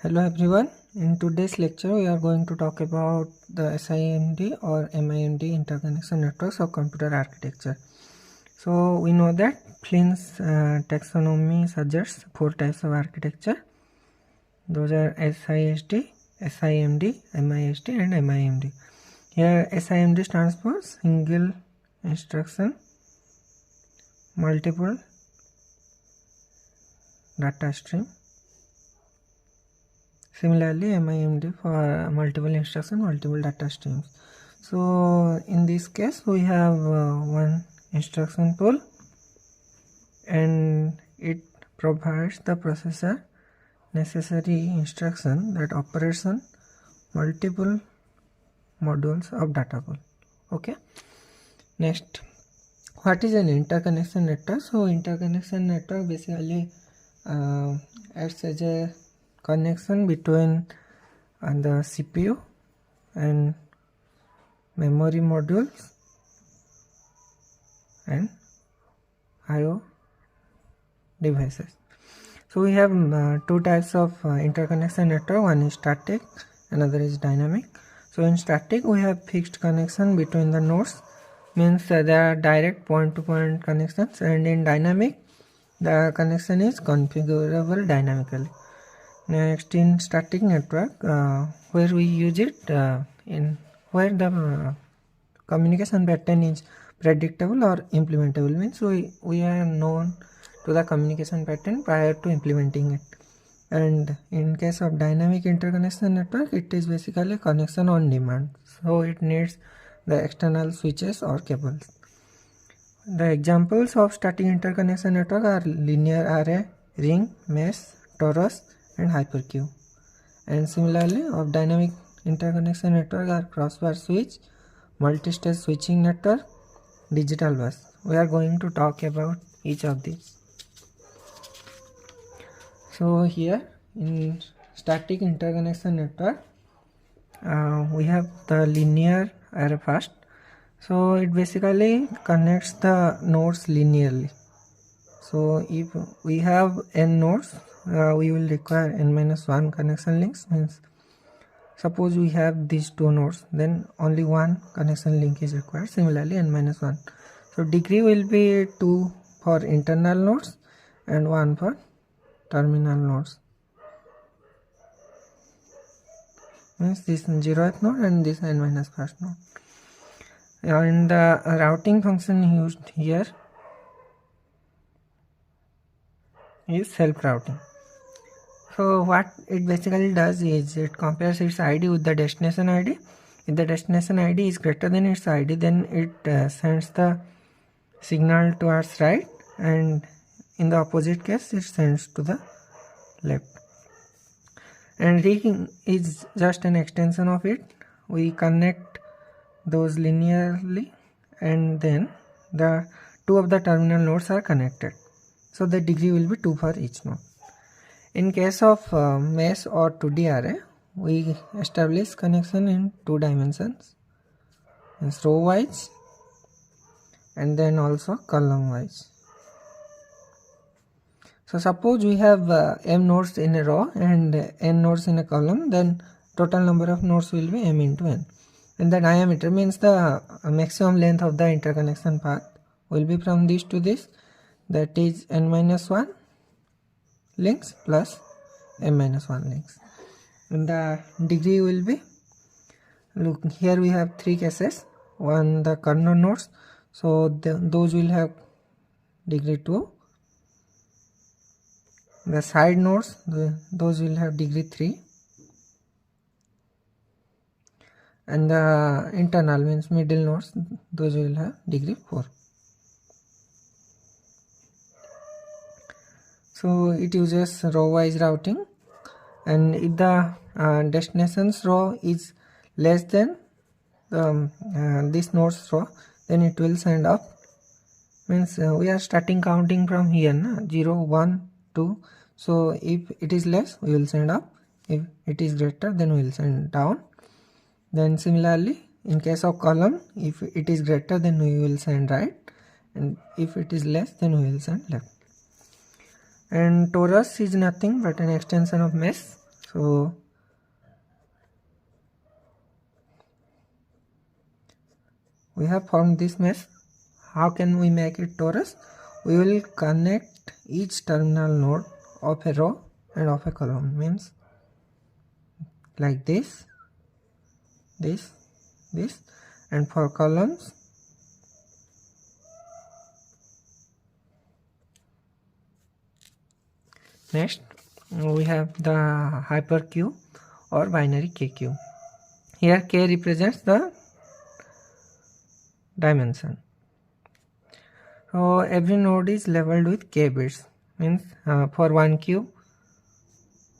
Hello everyone, in today's lecture we are going to talk about the SIMD or MIMD interconnection networks of computer architecture. So we know that Flynn's taxonomy suggests 4 types of architecture. Those are SISD, SIMD, MISD and MIMD. Here SIMD stands for single instruction multiple data stream. Similarly, MIMD for multiple instruction, multiple data streams. So in this case, we have one instruction pool, and it provides the processor necessary instruction that operates on multiple modules of data pool. Okay. Next, what is an interconnection network? So interconnection network basically acts as a connection between the CPU and memory modules and IO devices. So we have two types of interconnection network. One is static, another is dynamic. So in static we have fixed connection between the nodes, means there are direct point-to-point connections, and in dynamic the connection is configurable dynamically. Next, in static network, where we use it in where the communication pattern is predictable or implementable, means we are known to the communication pattern prior to implementing it. And in case of dynamic interconnection network, it is basically connection on demand, so it needs the external switches or cables. The examples of static interconnection network are linear array, ring, mesh, torus and hyperqueue. And similarly, of dynamic interconnection network are crossbar switch, multi-stage switching network, digital bus. We are going to talk about each of these. So here in static interconnection network, we have the linear array first. So it basically connects the nodes linearly. So if we have n nodes, we will require n-1 connection links. Means suppose we have these two nodes, then only one connection link is required. Similarly, n-1. So degree will be 2 for internal nodes and 1 for terminal nodes. Means this 0th node and this n-1st node. And the routing function used here is self-routing. So what it basically does is it compares its ID with the destination ID. If the destination ID is greater than its ID, then it sends the signal towards right, and in the opposite case it sends to the left. And ring is just an extension of it. We connect those linearly, and then the two of the terminal nodes are connected, so the degree will be 2 for each node. In case of mesh or 2D array, we establish connection in 2 dimensions, means row wise and then also column wise. So suppose we have m nodes in a row and n nodes in a column, then total number of nodes will be m into n. And the diameter, means the maximum length of the interconnection path, will be from this to this, that is n-1 links plus m-1 links. And the degree will be, look here we have 3 cases. One, the kernel nodes, so those will have degree 2. The side nodes, those will have degree 3. And the internal, means middle nodes, those will have degree 4. So it uses row wise routing, and if the destinations row is less than this node's row, then it will send up. Means we are starting counting from here, 0, 1, 2. So if it is less, we will send up. If it is greater, then we will send down. Then similarly, in case of column, if it is greater, then we will send right, and if it is less, then we will send left. And torus is nothing but an extension of mesh. So we have formed this mesh. How can we make it torus? We will connect each terminal node of a row and of a column, means like this, and for columns next we have the hyper queue or binary k queue. Here k represents the dimension. So every node is labeled with k bits, means for one queue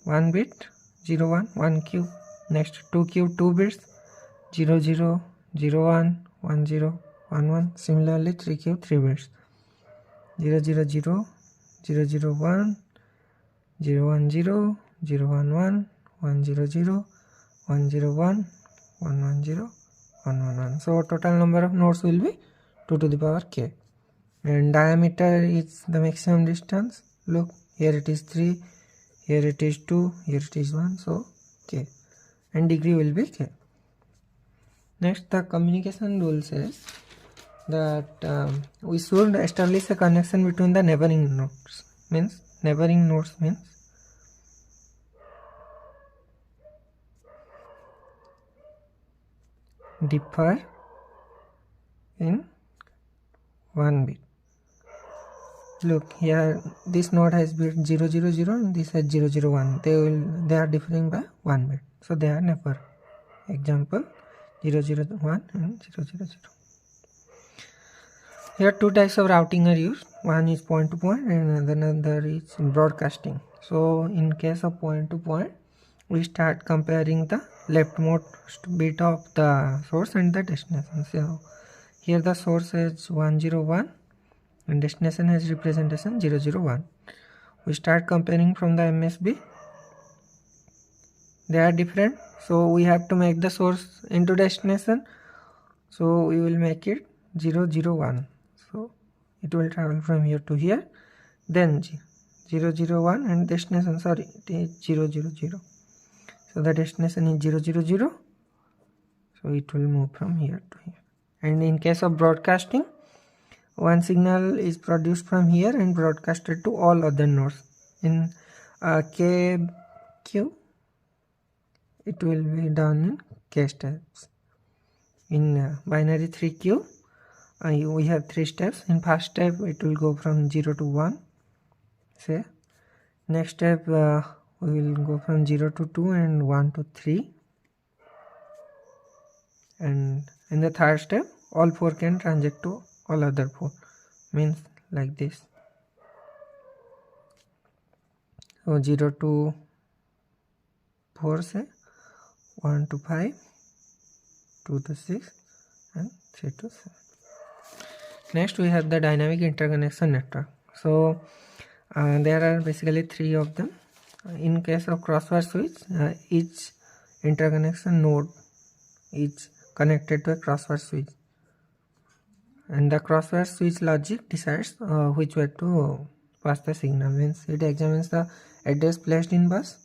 1 bit 0 1, 1 queue, next 2 queue 2 bits 0 0 0 1 1 0 1 1, similarly 3 queue 3 bits 0 0 0 0 0 1 0 1 0 0 1 1 1 0 0 1 0 1 1 1 0 1 1 1. So total number of nodes will be 2 to the power k, and diameter is the maximum distance. Look, here it is 3, here it is 2, here it is 1, so k, and degree will be k. Next, the communication rule says that we should establish a connection between the neighboring nodes. Means neighboring nodes means differ in 1 bit. Look, here this node has bit 0 0 0 and this has 0 0 1. They are differing by 1 bit, so they are neighbor. Example 0 0 1 and 0 0 0. Here two types of routing are used. One is point to point and another is broadcasting. So in case of point to point, we start comparing the leftmost bit of the source and the destination. So here the source is 101 and destination has representation 001. We start comparing from the MSB. They are different, so we have to make the source into destination. So we will make it 001. So it will travel from here to here, then 001 and destination, sorry, it is 000. So the destination is 000, so it will move from here to here. And in case of broadcasting, one signal is produced from here and broadcasted to all other nodes. In k queue, it will be done in k steps. In binary 3 queue, we have 3 steps. In first step, it will go from 0 to 1. Say, next step we will go from 0 to 2 and 1 to 3. And in the third step, all 4 can transact to all other 4. Means like this. So 0 to 4 say, 1 to 5, 2 to 6 and 3 to 7. Next we have the dynamic interconnection network. So there are basically 3 of them. In case of crosswire switch, each interconnection node is connected to a crosswire switch, and the crosswire switch logic decides which way to pass the signal. Means it examines the address placed in bus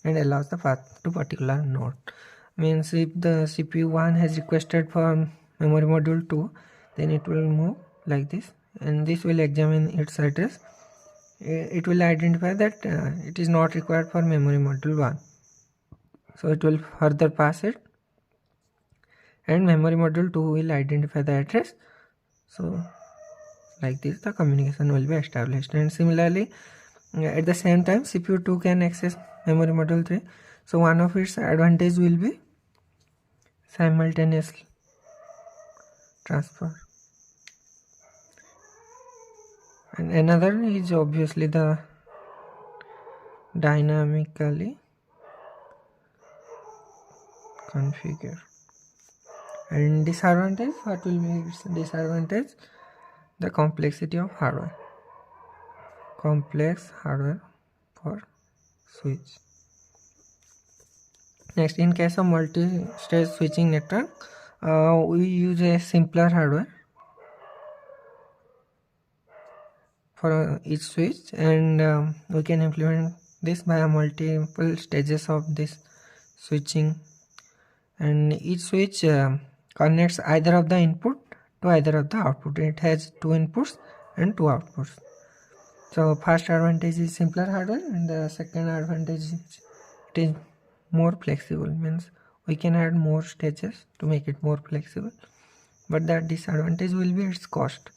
and allows the path to particular node. Means if the CPU 1 has requested for memory module 2, then it will move like this, and this will examine its address. It will identify that it is not required for memory module 1, so it will further pass it, and memory module 2 will identify the address. So like this the communication will be established. And similarly, at the same time CPU 2 can access memory module 3. So one of its advantage will be simultaneous transfer, and another is obviously the dynamically configure. And disadvantage, what will be its disadvantage? The complexity of hardware. Complex hardware for switch. Next, in case of multi-stage switching network, we use a simpler hardware for each switch, and we can implement this by multiple stages of this switching, and each switch connects either of the input to either of the output. It has 2 inputs and 2 outputs. So first advantage is simpler hardware, and the second advantage is it is more flexible, means we can add more stages to make it more flexible. But the disadvantage will be its cost,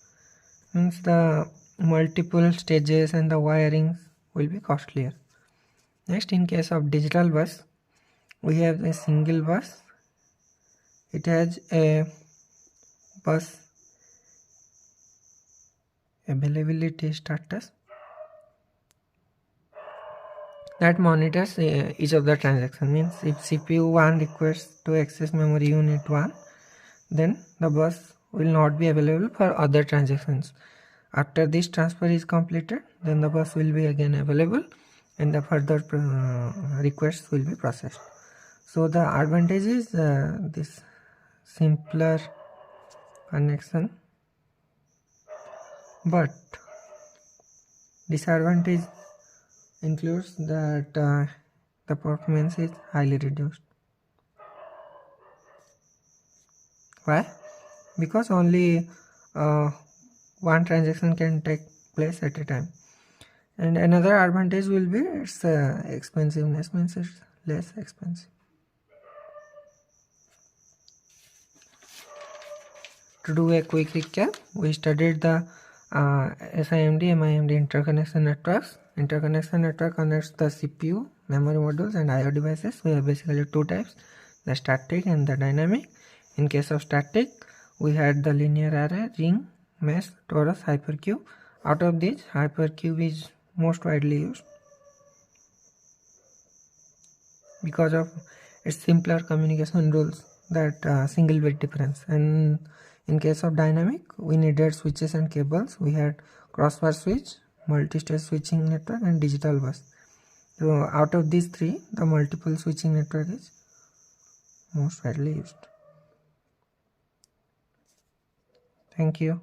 means the multiple stages and the wirings will be costlier. Next, in case of digital bus, we have a single bus. It has a bus availability status that monitors each of the transactions. Means if CPU 1 requests to access memory unit 1, then the bus will not be available for other transactions. After this transfer is completed, then the bus will be again available and the further requests will be processed. So the advantage is this simpler connection, but disadvantage includes that the performance is highly reduced. Why? Because only one transaction can take place at a time. And another advantage will be its expensiveness, means it's less expensive. To do a quick recap, we studied the SIMD, MIMD interconnection networks. Interconnection network connects the CPU, memory modules and IO devices. We have basically 2 types, the static and the dynamic. In case of static, we had the linear array, ring, mesh, torus, hypercube. Out of these, hypercube is most widely used because of its simpler communication rules, that single bit difference. And in case of dynamic, we needed switches and cables. We had crossbar switch, multi-stage switching network and digital bus. So out of these 3, the multiple switching network is most widely used. Thank you.